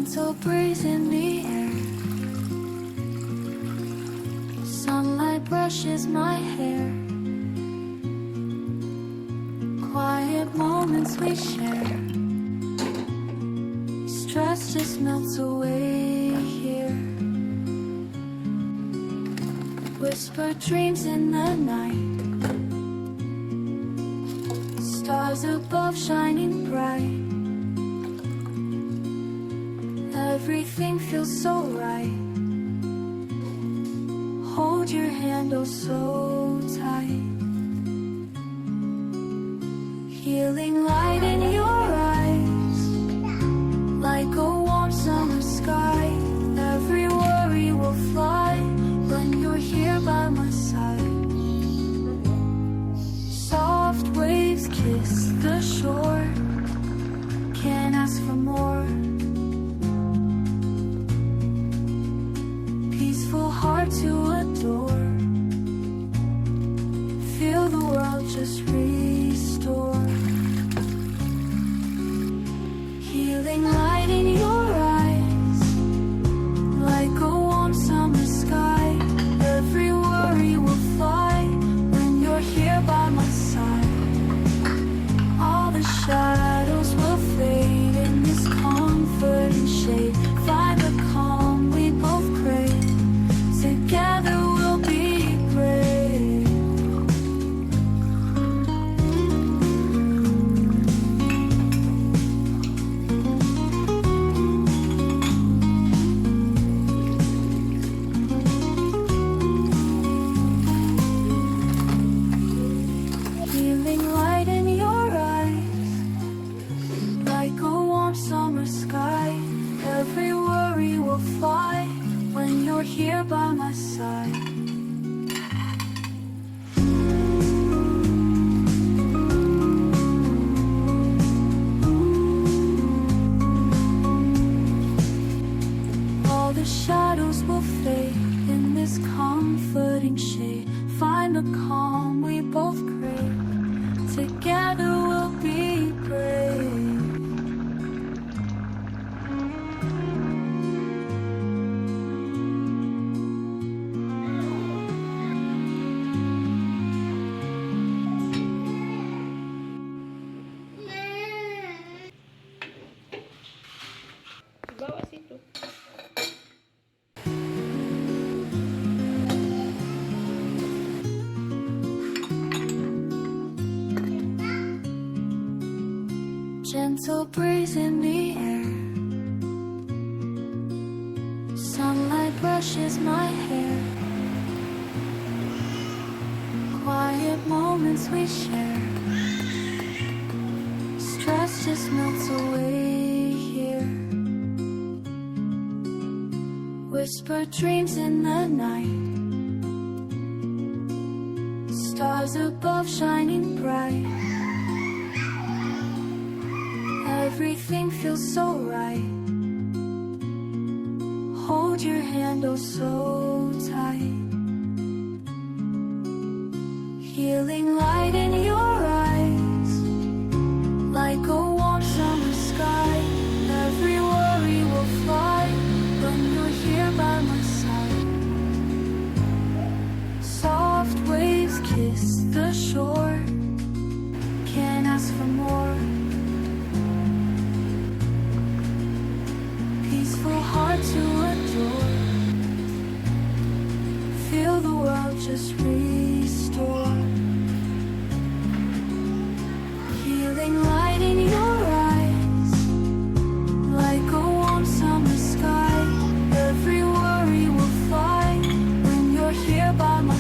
Gentle breeze in the air, sunlight brushes my hair, quiet moments we share, stress just melts away here. Whisper dreams in the night, stars above shining bright. Everything feels so right. Hold your hand oh so tight. Healing light in your eyes, like a warm summer sky. Every worry will fly when you're here by my side. Soft waves kiss the shore, can't ask for more. Peaceful heart to adore, feel the world just restore. Healing light in your eyes, like a warm summer sky. Every worry will fly when you're here by my side. All the shadows will fade in this comforting shade. Find the calm we both crave. Together we'll be brave. Healing light in your eyes, like a warm summer sky. Every worry will fly when you're here by my side. All the shadows will fade in this comforting shade. Find the calm we both crave. Together we'll be brave. Bawa situ. Gentle breeze in the air, sunlight brushes my hair, quiet moments we share, stress just melts away here. Whisper dreams in the night, stars above shining bright. Everything feels so right. Hold your hand oh so tight. Healing light in your eyes, like a warm summer sky. Every worry will fly when you're here by my side. Soft waves kiss the shore, can't ask for more. Peaceful heart to adore, feel the world just restore. Healing light in your eyes, like a warm summer sky. Every worry will fly when you're here by my